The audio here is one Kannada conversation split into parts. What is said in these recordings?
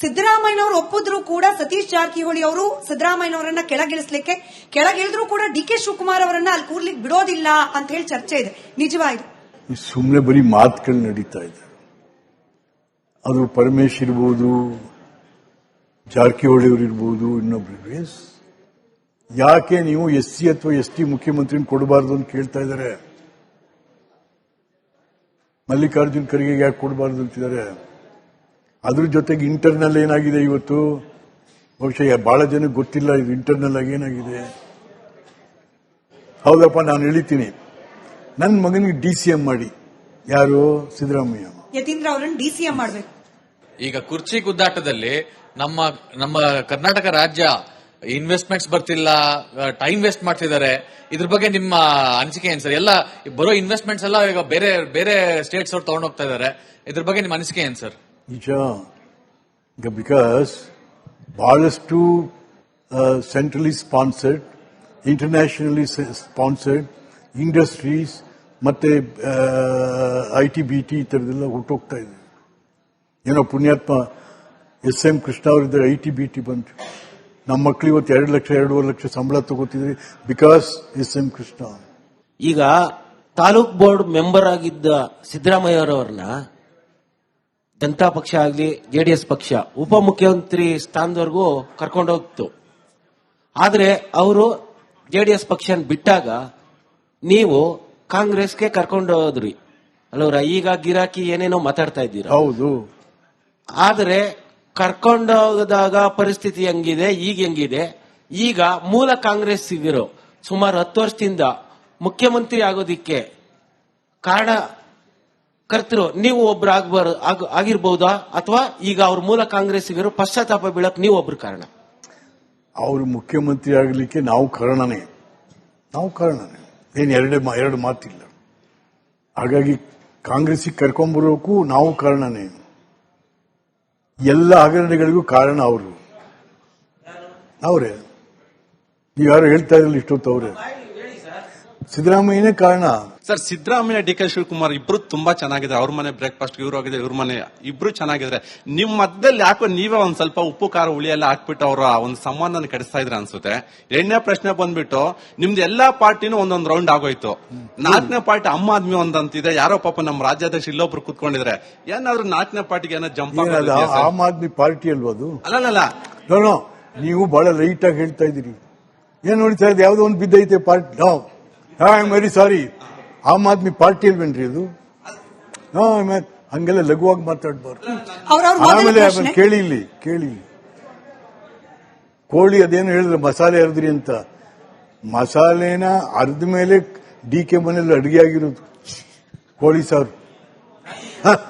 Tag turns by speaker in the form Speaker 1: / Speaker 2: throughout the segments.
Speaker 1: ಸಿದ್ದರಾಮಯ್ಯನವರು ಒಪ್ಪಿದ್ರು ಕೂಡ ಸತೀಶ್ ಜಾರಕಿಹೊಳಿ ಅವರು ಸಿದ್ದರಾಮಯ್ಯನವರನ್ನ ಕೆಳಗಿಳಿಸ್ಲಿಕ್ಕೆ ಕೆಳಗಿಳಿದ್ರು ಕೂಡ ಡಿ.ಕೆ. ಶಿವಕುಮಾರ್ ಅವರನ್ನ ಅಲ್ಲಿ ಕೂರ್ಲಿಕ್ಕೆ ಬಿಡೋದಿಲ್ಲ ಅಂತ ಹೇಳಿ ಚರ್ಚೆ ಇದೆ. ನಿಜವಾಯ್ತು
Speaker 2: ಸುಮ್ಮನೆ ಬರೀ ಮಾತುಗಳು ನಡೀತಾ ಇದೆ. ಅದು ಪರಮೇಶ್ ಇರ್ಬೋದು, ಜಾರಕಿಹೊಳಿ ಅವರು ಇರ್ಬೋದು, ಇನ್ನೊಬ್ರು. ಯಾಕೆ ನೀವು SC ಅಥವಾ ST ಮುಖ್ಯಮಂತ್ರಿ ಕೊಡಬಾರ್ದು ಅಂತ ಕೇಳ್ತಾ ಇದ್ದಾರೆ? ಮಲ್ಲಿಕಾರ್ಜುನ್ ಖರ್ಗೆ ಯಾಕೆ ಕೊಡಬಾರ್ದು ಅಂತಿದ್ದಾರೆ? ಅದ್ರ ಜೊತೆಗೆ ಇಂಟರ್ನಲ್ ಏನಾಗಿದೆ ಇವತ್ತು, ಬಹುಶಃ ಬಹಳ ಜನಕ್ಕೆ ಗೊತ್ತಿಲ್ಲ ಇದು ಇಂಟರ್ನಲ್ ಆಗಿ ಏನಾಗಿದೆ. ಹೌದಪ್ಪ, ನಾನು ಹೇಳಿತೀನಿ, ನನ್ನ ಮಗನಿಗೆ DCM ಮಾಡಿ. ಯಾರು? ಸಿದ್ದರಾಮಯ್ಯ.
Speaker 1: ಯತೀಂದ್ರ ಅವರನ್ನು DCM ಮಾಡಬೇಕು.
Speaker 3: ಈಗ ಕುರ್ಚಿ ಗುದ್ದಾಟದಲ್ಲಿ ನಮ್ಮ ಕರ್ನಾಟಕ ರಾಜ್ಯ ಇನ್ವೆಸ್ಟ್ಮೆಂಟ್ಸ್ ಬರ್ತಿಲ್ಲ, ಟೈಮ್ ವೇಸ್ಟ್ ಮಾಡ್ತಿದ್ದಾರೆ. ಇದ್ರ ಬಗ್ಗೆ ನಿಮ್ಮ ಅನಿಸಿಕೆ ಏನ್ ಸರ್? ಎಲ್ಲ ಬರೋ ಇನ್ವೆಸ್ಟ್ಮೆಂಟ್ಸ್ ಎಲ್ಲ ಈಗ ಬೇರೆ ಬೇರೆ ಸ್ಟೇಟ್ಸ್ ಅವ್ರು ತಗೊಂಡು ಹೋಗ್ತಾ ಇದ್ದಾರೆ. ಇದ್ರ ಬಗ್ಗೆ ನಿಮ್ಮ ಅನಿಸಿಕೆ ಏನ್ ಸರ್?
Speaker 2: ನಿಜ. ಬಿಕಾಸ್ ಬಹಳಷ್ಟು centrally sponsored, internationally sponsored industries ಮತ್ತೆ IT BT ಈ ಥರದೆಲ್ಲ ಹುಟ್ಟೋಗ್ತಾ ಇದೆ. ಏನೋ ಪುಣ್ಯಾತ್ಮ SM ಕೃಷ್ಣ ಅವರಿದ್ದಾರೆ, IT BT ಬಂತು. ನಮ್ಮ ಮಕ್ಕಳು ಇವತ್ತು 2 ಲಕ್ಷ 2.5 ಲಕ್ಷ ಸಂಬಳ ತಗೋತಿದ್ರಿ ಬಿಕಾಸ್ SM ಕೃಷ್ಣ.
Speaker 4: ಈಗ ತಾಲೂಕ್ ಬೋರ್ಡ್ ಮೆಂಬರ್ ಆಗಿದ್ದ ಸಿದ್ದರಾಮಯ್ಯರವ್ರನ್ನ ಜನತಾ ಪಕ್ಷ ಆಗಲಿ JDS ಪಕ್ಷ ಉಪಮುಖ್ಯಮಂತ್ರಿ ಸ್ಥಾನದವರೆಗೂ ಕರ್ಕೊಂಡೋಗ್ತು. ಆದ್ರೆ ಅವರು JDS ಪಕ್ಷ ಬಿಟ್ಟಾಗ ನೀವು ಕಾಂಗ್ರೆಸ್ಗೆ ಕರ್ಕೊಂಡು ಹೋದ್ರಿ ಅಲ್ಲವ್ರ. ಈಗ ಗಿರಾಕಿ ಏನೇನೋ ಮಾತಾಡ್ತಾ ಇದ್ದೀರಾ.
Speaker 2: ಹೌದು.
Speaker 4: ಆದರೆ ಕರ್ಕೊಂಡೋಗದಾಗ ಪರಿಸ್ಥಿತಿ ಹೆಂಗಿದೆ, ಈಗ ಹೆಂಗಿದೆ? ಈಗ ಮೂಲ ಕಾಂಗ್ರೆಸ್ಸಿಗರು ಸುಮಾರು 10 ವರ್ಷದಿಂದ ಮುಖ್ಯಮಂತ್ರಿ ಆಗೋದಿಕ್ಕೆ ಕಾರಣ ಕರ್ತರು ನೀವು ಒಬ್ರು ಆಗಿರ್ಬಹುದಾ, ಅಥವಾ ಈಗ ಅವ್ರ ಮೂಲ ಕಾಂಗ್ರೆಸ್ಸಿಗರು ಪಶ್ಚಾತ್ತಾಪ ಬೀಳಕ್ ನೀವು ಒಬ್ರು ಕಾರಣ?
Speaker 2: ಅವರು ಮುಖ್ಯಮಂತ್ರಿ ಆಗಲಿಕ್ಕೆ ನಾವು ಕಾರಣನೇ. ಏನು ಎರಡು ಮಾತಿಲ್ಲ. ಹಾಗಾಗಿ ಕಾಂಗ್ರೆಸ್ಸಿಗೆ ಕರ್ಕೊಂಡ್ಬರೋಕ್ಕೂ ನಾವು ಕಾರಣನೇ. ಎಲ್ಲ ಹಗರಣಗಳಿಗೂ ಕಾರಣ ಅವರೇ. ನೀವು ಯಾರು ಹೇಳ್ತಾ ಇರಲಿಲ್ಲ ಇಷ್ಟೊತ್ತು, ಅವರೇ. ಸಿದ್ದರಾಮಯ್ಯನೇ ಕಾರಣ.
Speaker 5: ಸರ್, ಸಿದ್ದರಾಮಯ್ಯ DK ಶಿವಕುಮಾರ್ ಇಬ್ರು ತುಂಬಾ ಚೆನ್ನಾಗಿದ್ದಾರೆ. ಅವ್ರ ಮನೆ ಬ್ರೇಕ್ಫಾಸ್ಟ್ ಇವ್ರು ಹೋಗಿದೆ, ಇವ್ರ ಮನೆ ಇಬ್ರು ಚೆನ್ನಾಗಿದ್ದಾರೆ. ನಿಮ್ ಮಧ್ಯದಲ್ಲಿ ಯಾಕೋ ನೀವೇ ಒಂದ್ ಸ್ವಲ್ಪ ಉಪ್ಪು ಖಾರ ಹುಳಿ ಎಲ್ಲ ಹಾಕ್ಬಿಟ್ಟು ಅವರ ಒಂದು ಸಂಬಂಧನ ಕೆಡಿಸ್ತಾ ಇದ್ರ ಅನ್ಸುತ್ತೆ. 2ನೇ ಪ್ರಶ್ನೆ ಬಂದ್ಬಿಟ್ಟು, ನಿಮ್ದು ಎಲ್ಲಾ ಪಾರ್ಟಿನೂ ಒಂದೊಂದು ರೌಂಡ್ ಆಗೋಯ್ತು. 4ನೇ ಪಾರ್ಟಿ ಆಮ್ ಆದ್ಮಿ ಒಂದಂತಿದೆ. ಯಾರೋ ಪಾಪ ನಮ್ಮ ರಾಜ್ಯಾಧ್ಯಕ್ಷ ಇಲ್ಲೊಬ್ರು ಕೂತ್ಕೊಂಡಿದ್ರೆ ಏನಾದ್ರು 4ನೇ ಪಾರ್ಟಿಗೆ ಏನೋ ಜಂಪ್
Speaker 2: ಆಮ್ ಆದ್ಮಿ ಪಾರ್ಟಿ ಅಲ್ವಾ ಅದು?
Speaker 5: ಅಲ್ಲ,
Speaker 2: ನೀವು ಬಹಳ ಲೈಟ್ ಆಗಿ ಹೇಳ್ತಾ ಇದ್ದೀರಿ. ಏನ್ ನೋಡ್ತಾ ಇದ್ದೆ, ಯಾವ್ದೋ ಒಂದು ಬಿದ್ದೈತೆ party. I am very sorry, Aam Aadmi party ಅಲ್ವೇನ್ರಿ ಅದು? ಹಂಗೆಲ್ಲ ಲಘುವಾಗಿ ಮಾತಾಡಬಾರ್ದು. ಆಮೇಲೆ ಕೇಳಿ ಕೋಳಿ ಅದೇನು ಹೇಳಿದ್ರೆ ಮಸಾಲೆ ಅರ್ದ್ರಿ ಅಂತ. ಮಸಾಲೆನ ಅರ್ಧ ಮೇಲೆ DK ಮನೇಲಿ ಅಡುಗೆ ಆಗಿರೋದು ಕೋಳಿ ಸಾರು.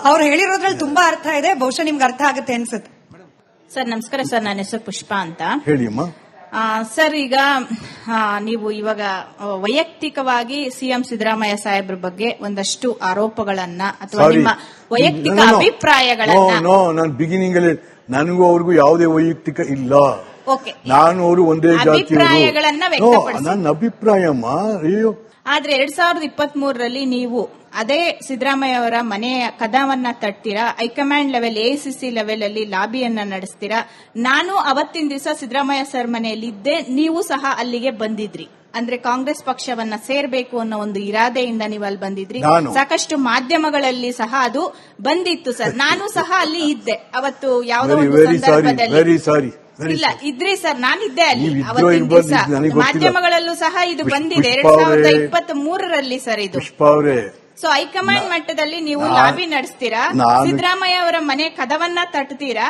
Speaker 1: ಅವ್ರು ಹೇಳಿರೋದ್ರಲ್ಲಿ ತುಂಬಾ ಅರ್ಥ ಇದೆ, ಬಹುಶಃ ನಿಮ್ಗೆ ಅರ್ಥ ಆಗುತ್ತೆ ಅನ್ಸುತ್ತೆ.
Speaker 6: ಸರ್ ನಮಸ್ಕಾರ ಸರ್, ನನ್ನ ಹೆಸರು ಪುಷ್ಪಾ ಅಂತ.
Speaker 2: ಹೇಳಿ ಅಮ್ಮ.
Speaker 6: ಸರ್, ಈಗ ನೀವು ಇವಾಗ ವೈಯಕ್ತಿಕವಾಗಿ CM ಸಿದ್ದರಾಮಯ್ಯ ಸಾಹೇಬ್ರ ಬಗ್ಗೆ ಒಂದಷ್ಟು ಆರೋಪಗಳನ್ನ ಅಥವಾ ನಿಮ್ಮ ವೈಯಕ್ತಿಕ ಅಭಿಪ್ರಾಯಗಳನ್ನ.
Speaker 2: ನಾನು ಬಿಗಿನಿಂಗ್ ಅಲ್ಲಿ ನನಗೂ ಅವ್ರಿಗೂ ಯಾವುದೇ ವೈಯಕ್ತಿಕ ಇಲ್ಲ. ನಾನು ಅವರು ಒಂದೇ ಜಾತಿ.
Speaker 6: ಅಭಿಪ್ರಾಯಗಳನ್ನ ವ್ಯಕ್ತಪಡಿಸಿ.
Speaker 2: ನನ್ನ ಅಭಿಪ್ರಾಯಮ್ಮ.
Speaker 6: ಆದ್ರೆ 2023ರಲ್ಲಿ ನೀವು ಅದೇ ಸಿದ್ದರಾಮಯ್ಯ ಅವರ ಮನೆಯ ಕದವನ್ನ ತಟ್ತೀರಾ, ಹೈಕಮಾಂಡ್ ಲೆವೆಲ್ ACC ಲೆವೆಲ್ ಅಲ್ಲಿ ಲಾಬಿಯನ್ನ ನಡೆಸ್ತೀರಾ. ನಾನು ಅವತ್ತಿನ ದಿವಸ ಸಿದ್ದರಾಮಯ್ಯ ಸರ್ ಮನೆಯಲ್ಲಿ ಇದ್ದೆ, ನೀವು ಸಹ ಅಲ್ಲಿಗೆ ಬಂದಿದ್ರಿ. ಅಂದ್ರೆ ಕಾಂಗ್ರೆಸ್ ಪಕ್ಷವನ್ನ ಸೇರ್ಬೇಕು ಅನ್ನೋ ಒಂದು ಇರಾದೆಯಿಂದ ನೀವು ಅಲ್ಲಿ ಬಂದಿದ್ರಿ. ಸಾಕಷ್ಟು ಮಾಧ್ಯಮಗಳಲ್ಲಿ ಸಹ ಅದು ಬಂದಿತ್ತು ಸರ್. ನಾನು ಸಹ ಅಲ್ಲಿ ಇದ್ದೆ ಅವತ್ತು. ಯಾವುದೋ ಒಂದು ಸಂದರ್ಭದಲ್ಲಿ ಇಲ್ಲ ಇದ್ರಿ ಸರ್, ನಾನಿದ್ದೆ ಅಲ್ಲಿ ಅವತ್ತಿನ ದಿವಸ. ಮಾಧ್ಯಮಗಳಲ್ಲೂ ಸಹ ಇದು ಬಂದಿದೆ 2023ರಲ್ಲಿ ಸರ್ ಇದು. ಸೊ ಹೈಕಮಾಂಡ್ ಮಟ್ಟದಲ್ಲಿ ನೀವು ಲಾಬಿ ನಡೆಸ್ತೀರಾ, ಸಿದ್ದರಾಮಯ್ಯ ಅವರ ಮನೆ ಕದವನ್ನ ತಟ್ತೀರಾ.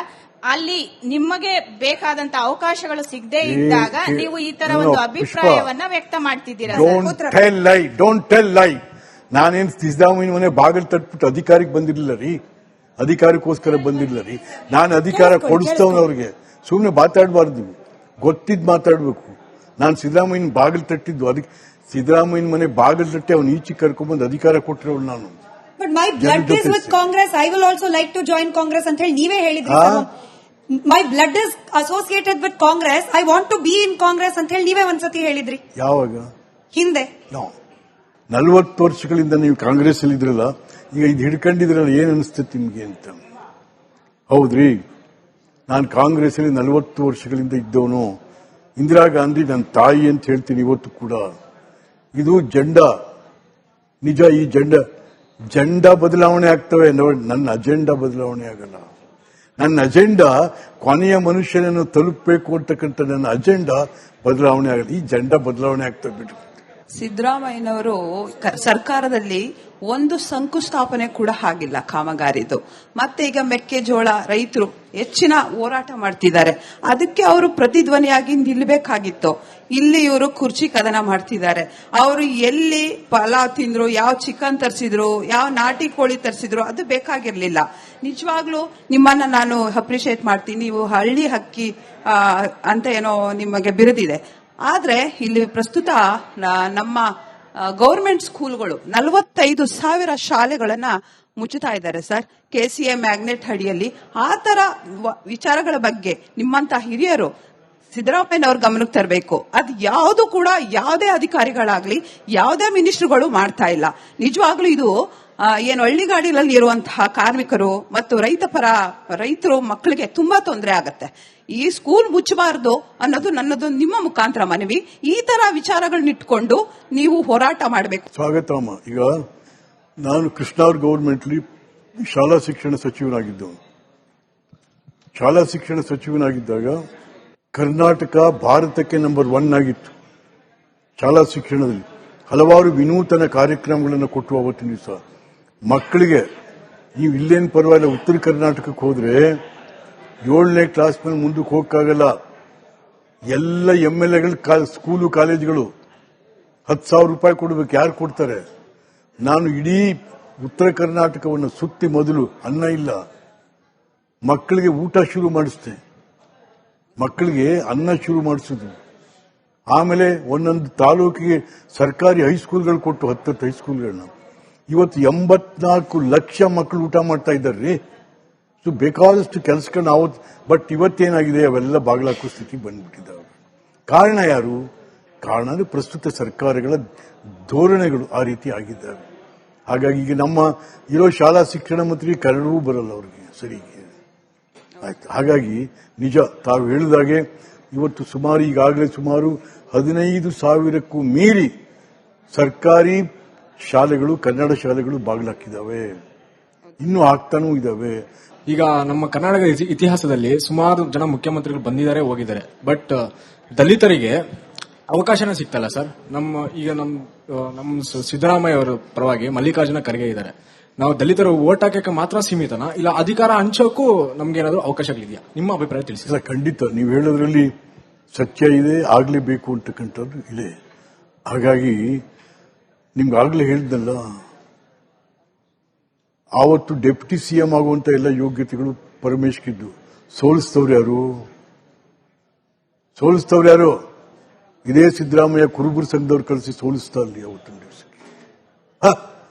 Speaker 6: ಅಲ್ಲಿ ನಿಮಗೆ ಬೇಕಾದಂತ ಅವಕಾಶಗಳು ಸಿಗದೆ ಇದ್ದಾಗ ನೀವು ಈ ತರ ಒಂದು ಅಭಿಪ್ರಾಯವನ್ನ ವ್ಯಕ್ತ ಮಾಡ್ತಿದ್ದೀರಾ.
Speaker 2: ಡೋಂಟ್ ಟೆಲ್ ಲೈ. ನಾನೇನ್ ಸಿದ್ದರಾಮಯ್ಯ ಮನೆ ಬಾಗಿಲು ತಟ್ಬಿಟ್ಟು ಅಧಿಕಾರಕ್ಕೆ ಬಂದಿರಲಿಲ್ಲ ರೀ, ಅಧಿಕಾರಕ್ಕೋಸ್ಕರ ಬಂದಿರಲಿಲ್ಲ ರೀ. ನಾನು ಅಧಿಕಾರ ಕೊಡಿಸ್ತವನವ್ರಿಗೆ. ಸುಮ್ಮನೆ ಮಾತಾಡಬಾರ್ದು, ಗೊತ್ತಿದ್ದು ಮಾತಾಡಬೇಕು. ನಾನು ಸಿದ್ದರಾಮಯ್ಯನ ಬಾಗಿಲು ತಟ್ಟಿದ್ದು, ಅದಕ್ಕೆ ಸಿದ್ದರಾಮಯ್ಯನ ಮನೆ ಬಾಗಿಲು ತಟ್ಟಿ ಅವನು ಈಚೆ ಕರ್ಕೊಂಡ್ಬಂದು ಅಧಿಕಾರ ಕೊಟ್ಟಿರೋಳು ನಾನು.
Speaker 1: But my blood is with Congress, I will also like to join Congress ಅಂತ ಹೇಳಿ ನೀವೇ ಹೇಳಿದ್ರಿ. My blood is associated with Congress, I want to be in Congress ಅಂತ ಹೇಳಿ ನೀವೇ ಒಂದ್ಸತಿ ಹೇಳಿದ್ರಿ.
Speaker 2: ಯಾವಾಗ?
Speaker 1: ಹಿಂದೆ.
Speaker 2: 40 ವರ್ಷಗಳಿಂದ ನೀವು ಕಾಂಗ್ರೆಸ್ ಅಲ್ಲಿ ಇದ್ರಲ್ಲ, ಈಗ ಇದು ಹಿಡ್ಕೊಂಡಿದ್ರಲ್ಲ, ಏನ್ ಅನಿಸ್ತದೆ ನಿಮ್ಗೆ ಅಂತ? ಹೌದ್ರಿ, ನಾನು ಕಾಂಗ್ರೆಸ್ನಲ್ಲಿ 40 ವರ್ಷಗಳಿಂದ ಇದ್ದವನು. ಇಂದಿರಾ ಗಾಂಧಿ ನನ್ನ ತಾಯಿ ಅಂತ ಹೇಳ್ತೀನಿ ಇವತ್ತು ಕೂಡ. ಇದು ಜೆಂಡಾ ನಿಜ. ಈ ಜೆಂಡಾ ಬದಲಾವಣೆ ಆಗ್ತವೆ, ನನ್ನ ಅಜೆಂಡಾ ಬದಲಾವಣೆ ಆಗಲ್ಲ. ನನ್ನ ಅಜೆಂಡಾ ಕೊನೆಯ ಮನುಷ್ಯನನ್ನು ತಲುಪಬೇಕು ಅಂತಕ್ಕಂಥ ನನ್ನ ಅಜೆಂಡಾ ಬದಲಾವಣೆ ಆಗಲ್ಲ. ಈ ಜೆಂಡಾ ಬದಲಾವಣೆ ಆಗ್ತವೆ ಬಿಟ್ಟು.
Speaker 7: ಸಿದ್ದರಾಮಯ್ಯನವರು ಸರ್ಕಾರದಲ್ಲಿ ಒಂದು ಶಂಕುಸ್ಥಾಪನೆ ಕೂಡ ಆಗಿಲ್ಲ ಕಾಮಗಾರಿದು. ಮತ್ತೆ ಈಗ ಮೆಕ್ಕೆಜೋಳ ರೈತರು ಹೆಚ್ಚಿನ ಹೋರಾಟ ಮಾಡ್ತಿದ್ದಾರೆ. ಅದಕ್ಕೆ ಅವರು ಪ್ರತಿಧ್ವನಿಯಾಗಿ ನಿಲ್ಲಬೇಕಾಗಿತ್ತು. ಇಲ್ಲಿ ಇವರು ಕುರ್ಚಿ ಕದನ ಮಾಡ್ತಿದ್ದಾರೆ. ಅವರು ಎಲ್ಲಿ ಪಲಾವ್ ತಿಂದ್ರು, ಯಾವ ಚಿಕನ್ ತರಿಸಿದ್ರು, ಯಾವ ನಾಟಿ ಕೋಳಿ ತರಿಸಿದ್ರು ಅದು ಬೇಕಾಗಿರ್ಲಿಲ್ಲ. ನಿಜವಾಗ್ಲೂ ನಿಮ್ಮನ್ನ ನಾನು ಅಪ್ರಿಶಿಯೇಟ್ ಮಾಡ್ತೀನಿ. ನೀವು ಹಳ್ಳಿ ಹಕ್ಕಿ ಅಂತ ಏನೋ ನಿಮಗೆ ಬಿರುದಿದೆ. ಆದ್ರೆ ಇಲ್ಲಿ ಪ್ರಸ್ತುತ ನಮ್ಮ ಗೌರ್ಮೆಂಟ್ ಸ್ಕೂಲ್ಗಳು 45,000 ಶಾಲೆಗಳನ್ನ ಮುಚ್ಚುತ್ತಾ ಇದ್ದಾರೆ ಸರ್, KCA ಮ್ಯಾಗ್ನೆಟ್ ಅಡಿಯಲ್ಲಿ. ಆ ತರ ವಿಚಾರಗಳ ಬಗ್ಗೆ ನಿಮ್ಮಂತ ಹಿರಿಯರು ಸಿದ್ದರಾಮಯ್ಯನವ್ರ ಗಮನಕ್ಕೆ ತರಬೇಕು. ಅದು ಯಾವುದು ಕೂಡ ಯಾವುದೇ ಅಧಿಕಾರಿಗಳಾಗ್ಲಿ ಯಾವುದೇ ಮಿನಿಸ್ಟರ್ಗಳು ಮಾಡ್ತಾ ಇಲ್ಲ. ನಿಜವಾಗ್ಲೂ ಇದು ಏನು ಹಳ್ಳಿಗಾಡಿನಲ್ಲಿ ಇರುವಂತಹ ಕಾರ್ಮಿಕರು ಮತ್ತು ರೈತರು ಮಕ್ಕಳಿಗೆ ತುಂಬಾ ತೊಂದರೆ ಆಗತ್ತೆ. ಈ ಸ್ಕೂಲ್ ಮುಚ್ಚಬಾರದು ಅನ್ನೋದು ನನ್ನದು ನಿಮ್ಮ ಮುಖಾಂತರ ಮನವಿ. ಈ ತರ ವಿಚಾರಗಳನ್ನಿಟ್ಕೊಂಡು ನೀವು ಹೋರಾಟ ಮಾಡಬೇಕು.
Speaker 2: ಸ್ವಾಗತಮ್ಮ. ಈಗ ನಾನು ಕೃಷ್ಣಾರ್ ಗೌರ್ಮೆಂಟ್ಲಿ ಶಾಲಾ ಶಿಕ್ಷಣ ಸಚಿವನಾಗಿದ್ದವನು. ಶಾಲಾ ಶಿಕ್ಷಣ ಸಚಿವನಾಗಿದ್ದಾಗ ಕರ್ನಾಟಕ ಭಾರತಕ್ಕೆ ನಂಬರ್ 1 ಆಗಿತ್ತು ಶಾಲಾ ಶಿಕ್ಷಣದಲ್ಲಿ. ಹಲವಾರು ವಿನೂತನ ಕಾರ್ಯಕ್ರಮಗಳನ್ನು ಕೊಟ್ಟು ಅವತ್ತಿನ ದಿವಸ ಮಕ್ಕಳಿಗೆ. ನೀವು ಇಲ್ಲೇನು ಪರವಾಗಿಲ್ಲ, ಉತ್ತರ ಕರ್ನಾಟಕಕ್ಕೆ ಹೋದ್ರೆ 7ನೇ ಕ್ಲಾಸ್ ಮೇಲೆ ಮುಂದಕ್ಕೆ ಹೋಗಕ್ಕಾಗಲ್ಲ. ಎಲ್ಲ MLAಗಳು ಸ್ಕೂಲು ಕಾಲೇಜುಗಳು 10,000 ರೂಪಾಯಿ ಕೊಡಬೇಕು. ಯಾರು ಕೊಡ್ತಾರೆ? ನಾನು ಇಡೀ ಉತ್ತರ ಕರ್ನಾಟಕವನ್ನು ಸುತ್ತಿ ಮೊದಲು ಅನ್ನ ಇಲ್ಲ ಮಕ್ಕಳಿಗೆ ಊಟ ಶುರು ಮಾಡಿಸ್ದೆ. ಮಕ್ಕಳಿಗೆ ಅನ್ನ ಶುರು ಮಾಡಿಸಿದ್ರು. ಆಮೇಲೆ ಒಂದೊಂದು ತಾಲೂಕಿಗೆ ಸರ್ಕಾರಿ ಹೈಸ್ಕೂಲ್ಗಳು ಕೊಟ್ಟು 10 ಹೈಸ್ಕೂಲ್ಗಳನ್ನ. ಇವತ್ತು 84 ಲಕ್ಷ ಮಕ್ಕಳು ಊಟ ಮಾಡ್ತಾ ಇದ್ದಾರೆ. ಸೊ ಬೇಕಾದಷ್ಟು ಕೆಲಸಗಳನ್ನ ಅವತ್ತು. ಬಟ್ ಇವತ್ತೇನಾಗಿದೆ, ಅವೆಲ್ಲ ಬಾಗಿಲಾಕೋ ಸ್ಥಿತಿ ಬಂದ್ಬಿಟ್ಟಿದ್ದಾವೆ. ಕಾರಣ ಯಾರು? ಕಾರಣ ಅಂದ್ರೆ ಪ್ರಸ್ತುತ ಸರ್ಕಾರಗಳ ಧೋರಣೆಗಳು ಆ ರೀತಿ ಆಗಿದ್ದಾವೆ. ಹಾಗಾಗಿ ಈಗ ನಮ್ಮ ಇರೋ ಶಾಲಾ ಶಿಕ್ಷಣ ಮಂತ್ರಿ ಕನ್ನಡವೂ ಬರಲ್ಲ ಅವ್ರಿಗೆ ಸರಿಗೆ. ಆಯ್ತು. ಹಾಗಾಗಿ ನಿಜ ತಾವು ಹೇಳಿದಾಗೆ ಇವತ್ತು ಈಗಾಗಲೇ ಸುಮಾರು 15,000ಕ್ಕೂ ಮೀರಿ ಸರ್ಕಾರಿ ಶಾಲೆಗಳು, ಕನ್ನಡ ಶಾಲೆಗಳು ಬಾಗಿಲಾಕಿದ್ದಾವೆ. ಇನ್ನೂ ಆಗ್ತಾನೂ ಇದಾವೆ.
Speaker 8: ಈಗ ನಮ್ಮ ಕರ್ನಾಟಕ ಇತಿಹಾಸದಲ್ಲಿ ಸುಮಾರು ಜನ ಮುಖ್ಯಮಂತ್ರಿಗಳು ಬಂದಿದ್ದಾರೆ, ಹೋಗಿದ್ದಾರೆ. ಬಟ್ ದಲಿತರಿಗೆ ಅವಕಾಶನೇ ಸಿಗ್ತಲ್ಲ ಸರ್. ನಮ್ಮ ಸಿದ್ದರಾಮಯ್ಯ ಅವರ ಪರವಾಗಿ ಮಲ್ಲಿಕಾರ್ಜುನ ಖರ್ಗೆ ಇದ್ದಾರೆ. ನಾವು ದಲಿತರು ಓಟ್ ಹಾಕಕ್ಕೆ ಮಾತ್ರ ಸೀಮಿತನಾ, ಇಲ್ಲ ಅಧಿಕಾರ ಹಂಚೋಕ್ಕೂ ನಮ್ಗೆ ಏನಾದ್ರು ಅವಕಾಶಗಳಿದೆಯಾ? ನಿಮ್ಮ ಅಭಿಪ್ರಾಯ ತಿಳಿಸಿ.
Speaker 2: ಇಲ್ಲ, ಖಂಡಿತ ನೀವು ಹೇಳೋದ್ರಲ್ಲಿ ಸತ್ಯ ಇದೆ. ಆಗ್ಲೇಬೇಕು ಅಂತಕ್ಕಂಥದ್ದು ಇದೆ. ಹಾಗಾಗಿ ನಿಮ್ಗಾಗ್ಲೇ ಹೇಳಿದ್ನಲ್ಲ, ಆವತ್ತು ಡೆಪ್ಯೂಟಿ CM ಆಗುವಂತ ಎಲ್ಲ ಯೋಗ್ಯತೆಗಳು ಪರಮೇಶ್ಗಿದ್ದು. ಸೋಲಿಸ್ತವ್ರು ಯಾರು? ಇದೇ ಸಿದ್ದರಾಮಯ್ಯ ಕುರುಬರು ಸಂಘದವ್ರು ಕಳಿಸಿ ಸೋಲಿಸ್ತಾ ಅಲ್ಲಿ ಅವತ್ತಿನ ದಿವಸಕ್ಕೆ.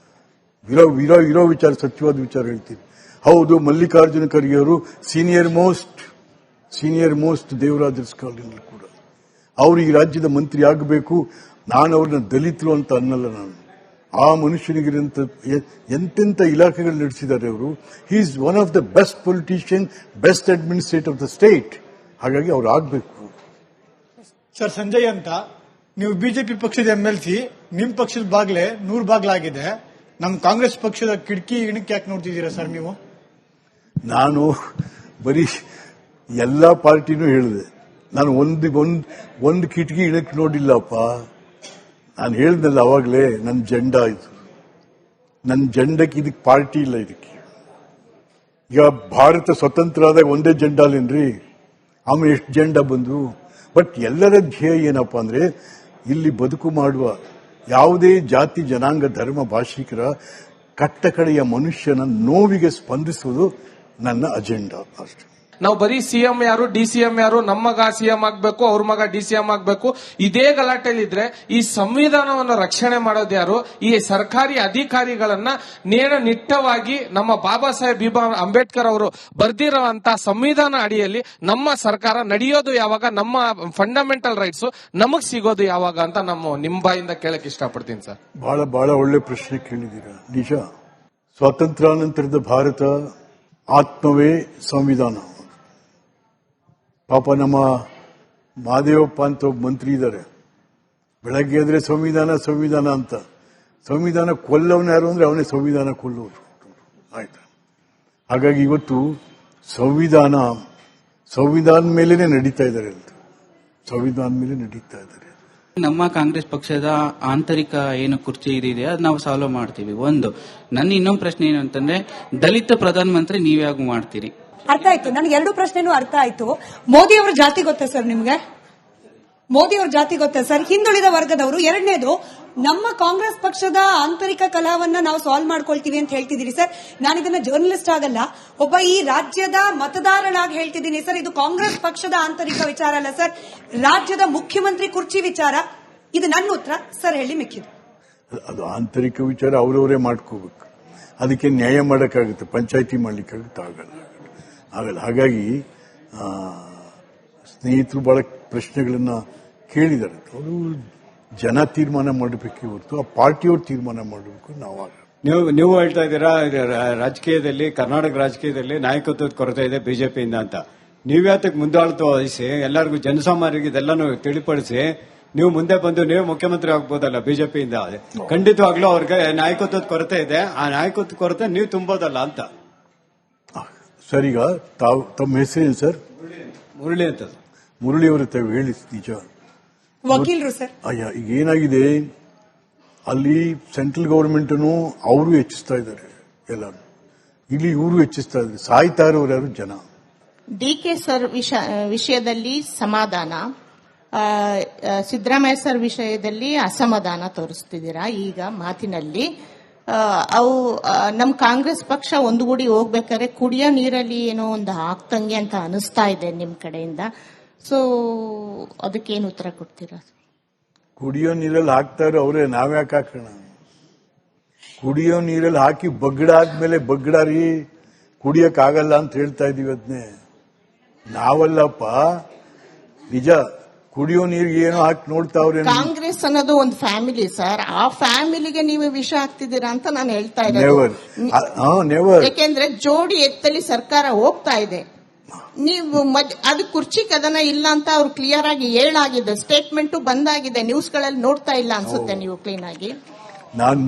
Speaker 2: ಇರೋ ವಿಚಾರ, ಸತ್ಯವಾದ ವಿಚಾರ ಹೇಳ್ತೀನಿ. ಹೌದು, ಮಲ್ಲಿಕಾರ್ಜುನ ಖರ್ಗೆ ಅವರು ಸೀನಿಯರ್ ಮೋಸ್ಟ್ ದೇವರಾಜರ್ಸ್ ಕಾಲೋನಿಯಲ್ಲಿ ಕೂಡ ಅವರು ಈ ರಾಜ್ಯದ ಮಂತ್ರಿ ಆಗಬೇಕು. ನಾನು ಅವ್ರನ್ನ ದಲಿತರು ಅಂತ ಅನ್ನಲ್ಲ. ನಾನು ಆ ಮನುಷ್ಯನಿಗಿರಂತ ಎಂತೆಂಥ ಇಲಾಖೆಗಳು ನಡೆಸಿದ್ದಾರೆ ಅವರು. He is one of the best politician, best administrator of the state. ಹಾಗಾಗಿ ಅವ್ರು ಆಗಬೇಕು.
Speaker 9: ಸರ್, ಸಂಜಯ್ ಅಂತ ನೀವು ಬಿಜೆಪಿ ಪಕ್ಷದ MLC, ನಿಮ್ ಪಕ್ಷದ ಬಾಗ್ಲೆ 100 ಬಾಗ್ಲಾಗಿದೆ. ನಮ್ಮ ಕಾಂಗ್ರೆಸ್ ಪಕ್ಷದ ಕಿಟಕಿ ಇಣಕ್ಕೆ ಯಾಕೆ ನೋಡ್ತಿದ್ದೀರಾ ಸರ್ ನೀವು?
Speaker 2: ನಾನು ಬರೀ ಎಲ್ಲಾ ಪಾರ್ಟಿನೂ ಹೇಳಿದೆ. ನಾನು ಒಂದು ಕಿಟಕಿ ಇಣಕ್ಕೆ ನೋಡಿಲ್ಲಪ್ಪ. ನಾನು ಹೇಳ್ದಲ್ಲ ಅವಾಗಲೇ, ನನ್ನ ಜೆಂಡಾ ಇದು. ನನ್ನ ಜೆಂಡಕ್ಕೆ ಇದಕ್ಕೆ ಪಾರ್ಟಿ ಇಲ್ಲ. ಇದಕ್ಕೆ ಈಗ ಭಾರತ ಸ್ವತಂತ್ರ ಆದಾಗ ಒಂದೇ ಜೆಂಡಾ ಅಲ್ಲೇನ್ರಿ? ಆಮೇಲೆ ಎಷ್ಟು ಜೆಂಡಾ ಬಂದು. ಬಟ್ ಎಲ್ಲರ ಧ್ಯೇಯ ಏನಪ್ಪಾ ಅಂದ್ರೆ, ಇಲ್ಲಿ ಬದುಕು ಮಾಡುವ ಯಾವುದೇ ಜಾತಿ, ಜನಾಂಗ, ಧರ್ಮ, ಭಾಷಿಕರ ಕಟ್ಟಕಡೆಯ ಮನುಷ್ಯನ ನೋವಿಗೆ ಸ್ಪಂದಿಸುವುದು ನನ್ನ ಅಜೆಂಡಾ ಅಷ್ಟೇ.
Speaker 4: ನಾವು ಬರೀ CM ಯಾರು, DCM ಯಾರು, ನಮ್ಮ ಮಗ CM ಆಗ್ಬೇಕು, ಅವ್ರ ಮಗ DCM ಆಗ್ಬೇಕು, ಇದೇ ಗಲಾಟೆಲಿದ್ರೆ ಈ ಸಂವಿಧಾನವನ್ನು ರಕ್ಷಣೆ ಮಾಡೋದು ಯಾರು? ಈ ಸರ್ಕಾರಿ ಅಧಿಕಾರಿಗಳನ್ನ ನೇರನಿಟ್ಟವಾಗಿ ನಮ್ಮ ಬಾಬಾ ಸಾಹೇಬ್ ಅಂಬೇಡ್ಕರ್ ಅವರು ಬರ್ದಿರುವಂತ ಸಂವಿಧಾನ ಅಡಿಯಲ್ಲಿ ನಮ್ಮ ಸರ್ಕಾರ ನಡೆಯೋದು ಯಾವಾಗ? ನಮ್ಮ ಫಂಡಮೆಂಟಲ್ ರೈಟ್ಸ್ ನಮಗ್ ಸಿಗೋದು ಯಾವಾಗ ಅಂತ ನಿಮ್ಮ ಬಾಯಿಂದ ಕೇಳಕ್ ಇಷ್ಟಪಡ್ತೀನಿ ಸರ್.
Speaker 2: ಬಹಳ ಒಳ್ಳೆ ಪ್ರಶ್ನೆ ಕೇಳಿದ್ದೀರಾ. ನಿಜ, ಸ್ವಾತಂತ್ರ್ಯಾನಂತರದ ಭಾರತ ಆತ್ಮವೇ ಸಂವಿಧಾನ. ಪಾಪ ನಮ್ಮ ಮಹಾದೇವಪ್ಪ ಅಂತ ಒಬ್ಬ ಮಂತ್ರಿ ಇದ್ದಾರೆ. ಬೆಳಗ್ಗೆ ಎದ್ರೆ ಸಂವಿಧಾನ ಸಂವಿಧಾನ ಅಂತ. ಸಂವಿಧಾನ ಕೊಲ್ಲವನು ಯಾರು ಅಂದ್ರೆ ಅವನೇ ಸಂವಿಧಾನ ಕೊಲ್ಲೋರು. ಆಯ್ತಾ? ಹಾಗಾಗಿ ಇವತ್ತು ಸಂವಿಧಾನ ಮೇಲೇನೆ ನಡೀತಾ ಇದ್ದಾರೆ ಅಂತ. ಸಂವಿಧಾನ ಮೇಲೆ ನಡೀತಾ ಇದ್ದಾರೆ.
Speaker 10: ನಮ್ಮ ಕಾಂಗ್ರೆಸ್ ಪಕ್ಷದ ಆಂತರಿಕ ಏನು ಕುರ್ಚಿ ಇದೆಯಾ ಅದು ನಾವು ಸಾಲ್ವ್ ಮಾಡ್ತೀವಿ. ಒಂದು ನನ್ನ ಇನ್ನೊಂದು ಪ್ರಶ್ನೆ ಏನಂತಂದ್ರೆ, ದಲಿತ ಪ್ರಧಾನಮಂತ್ರಿ ನೀವ್ಯಾಗ ಮಾಡ್ತೀರಿ?
Speaker 1: ಅರ್ಥ ಆಯ್ತು. ನನಗೆ 2 ಪ್ರಶ್ನೆನೂ ಅರ್ಥ ಆಯ್ತು. ಮೋದಿ ಅವರ ಜಾತಿ ಗೊತ್ತಾ ಸರ್ ನಿಮ್ಗೆ? ಮೋದಿ ಅವ್ರ ಜಾತಿ ಗೊತ್ತಾ ಸರ್? ಹಿಂದುಳಿದ ವರ್ಗದವರು. ಎರಡನೇದು, ನಮ್ಮ ಕಾಂಗ್ರೆಸ್ ಪಕ್ಷದ ಆಂತರಿಕ ಕಲಹವನ್ನ ನಾವು ಸಾಲ್ವ್ ಮಾಡ್ಕೊಳ್ತೀವಿ ಅಂತ ಹೇಳ್ತಿದ್ದೀರಿ ಸರ್. ನಾನಿದನ್ನ ಜರ್ನಲಿಸ್ಟ್ ಆಗಲ್ಲ, ಒಬ್ಬ ಈ ರಾಜ್ಯದ ಮತದಾರನಾಗಿ ಹೇಳ್ತಿದ್ದೀನಿ ಸರ್. ಇದು ಕಾಂಗ್ರೆಸ್ ಪಕ್ಷದ ಆಂತರಿಕ ವಿಚಾರ ಅಲ್ಲ ಸರ್, ರಾಜ್ಯದ ಮುಖ್ಯಮಂತ್ರಿ ಕುರ್ಚಿ ವಿಚಾರ. ಇದು ನನ್ನ ಉತ್ತರ ಸರ್. ಹೇಳಿ ಮಿಕ್ಕಿದ್ದು.
Speaker 2: ಅದು ಆಂತರಿಕ ವಿಚಾರ ಅವರವರೇ ಮಾಡ್ಕೋಬೇಕು. ಅದಕ್ಕೆ ನ್ಯಾಯ ಮಾಡೋಕ್ಕಾಗುತ್ತೆ, ಪಂಚಾಯಿತಿ ಮಾಡ್ಲಿಕ್ಕಾಗುತ್ತೆ ಆಗಲ್ಲ. ಹಾಗಾಗಿ ಸ್ನೇಹಿತರು ಬಹಳ ಪ್ರಶ್ನೆಗಳನ್ನ ಕೇಳಿದ್ದಾರೆ. ಅವರು ಜನ ತೀರ್ಮಾನ ಮಾಡಬೇಕೇ ಹೊರತು ಆ ಪಾರ್ಟಿಯವ್ರು ತೀರ್ಮಾನ ಮಾಡಬೇಕು.
Speaker 11: ನೀವು ಹೇಳ್ತಾ ಇದ್ದೀರಾ ರಾಜಕೀಯದಲ್ಲಿ, ಕರ್ನಾಟಕ ರಾಜಕೀಯದಲ್ಲಿ ನಾಯಕತ್ವದ ಕೊರತೆ ಇದೆ ಬಿಜೆಪಿಯಿಂದ ಅಂತ. ನೀವ್ಯಾತಕ್ಕೆ ಮುಂದಾಳತ್ವ ವಹಿಸಿ ಎಲ್ಲರಿಗೂ ಜನಸಾಮಾನ್ಯರಿಗೆ ಇದೆಲ್ಲಾನು ತಿಳಿಪಡಿಸಿ ನೀವು ಮುಂದೆ ಬಂದು ನೀವು ಮುಖ್ಯಮಂತ್ರಿ ಆಗ್ಬೋದಲ್ಲ ಬಿಜೆಪಿಯಿಂದ. ಖಂಡಿತವಾಗ್ಲೂ ಅವ್ರಿಗೆ ನಾಯಕತ್ವದ ಕೊರತೆ ಇದೆ. ಆ ನಾಯಕತ್ವ ಕೊರತೆ ನೀವು ತುಂಬೋದಲ್ಲ ಅಂತ.
Speaker 2: ಸರ್, ಈಗ ತಮ್ಮ ಹೆಸರೇನು ಸರ್?
Speaker 11: ಮುರಳಿ ಅಂತ.
Speaker 2: ಮುರಳಿ ಅವರ ಹೇಳಿ ನಿಜ.
Speaker 1: ವಕೀಲರು ಸರ್.
Speaker 2: ಈಗ ಏನಾಗಿದೆ, ಅಲ್ಲಿ ಸೆಂಟ್ರಲ್ ಗವರ್ಮೆಂಟ್ ಅವರು ಹೆಚ್ಚಿಸ್ತಾ ಇದ್ದಾರೆ ಎಲ್ಲಾನು, ಇಲ್ಲಿ ಇವರು ಹೆಚ್ಚಿಸ್ತಾ ಇದ್ದಾರೆ. ಸಾಯ್ತಾ ಇರೋರು ಯಾರು? ಜನ.
Speaker 6: ಡಿಕೆ ಸರ್ ವಿಷಯದಲ್ಲಿ ಸಮಾಧಾನ, ಸಿದ್ದರಾಮಯ್ಯ ಸರ್ ವಿಷಯದಲ್ಲಿ ಅಸಮಾಧಾನ ತೋರಿಸ್ತಿದ್ದೀರಾ ಈಗ ಮಾತಿನಲ್ಲಿ. ಅವು ನಮ್ಮ ಕಾಂಗ್ರೆಸ್ ಪಕ್ಷ ಒಂದುಗೂಡಿ ಹೋಗ್ಬೇಕಾದ್ರೆ ಕುಡಿಯೋ ನೀರಲ್ಲಿ ಏನೋ ಒಂದು ಆಗ್ತಂಗೆ ಅಂತ ಅನಿಸ್ತಾ ಇದೆ ನಿಮ್ ಕಡೆಯಿಂದ. ಸೊ ಅದಕ್ಕೇನು ಉತ್ತರ ಕೊಡ್ತೀರಾ?
Speaker 2: ಕುಡಿಯೋ ನೀರಲ್ಲಿ ಹಾಕ್ತಾರೆ ಅವರೇ, ನಾವ್ಯಾಕೆ ಹಾಕೋಣ? ಕುಡಿಯೋ ನೀರಲ್ಲಿ ಹಾಕಿ ಬಗ್ಗಡಾದ್ಮೇಲೆ ಬಗ್ಗಡಾರಿ ಕುಡಿಯಕ್ ಆಗಲ್ಲ ಅಂತ ಹೇಳ್ತಾ ಇದೀವಿ. ಅದನ್ನೇ ನಾವಲ್ಲಪ್ಪ, ನಿಜ. ಕುಡಿಯೋ ನೀರಿಗೆ ಏನೋ ಹಾಕಿ ನೋಡ್ತಾವ್ರೆ.
Speaker 6: ಕಾಂಗ್ರೆಸ್ ಅನ್ನೋದು ಒಂದು ಫ್ಯಾಮಿಲಿ ಸರ್, ಆ ಫ್ಯಾಮಿಲಿಗೆ ನೀವು ವಿಷ ಹಾಕ್ತಿದ್ದೀರಾ ಅಂತ ನಾನು ಹೇಳ್ತಾ ಇದ್ದೀನಿ. ಯಾಕೆಂದ್ರೆ ಜೋಡಿ ಎತ್ತಲಿ ಸರ್ಕಾರ ಹೋಗ್ತಾ ಇದೆ. ನೀವು ಅದು ಕುರ್ಚಿ ಕದನ ಇಲ್ಲ ಅಂತ ಅವ್ರು ಕ್ಲಿಯರ್ ಆಗಿ ಹೇಳಾಗಿದೆ, ಸ್ಟೇಟ್ಮೆಂಟ್ ಬಂದಾಗಿದೆ. ನ್ಯೂಸ್ಗಳಲ್ಲಿ ನೋಡ್ತಾ ಇಲ್ಲ ಅನ್ಸುತ್ತೆ ನೀವು ಕ್ಲೀನ್ ಆಗಿ.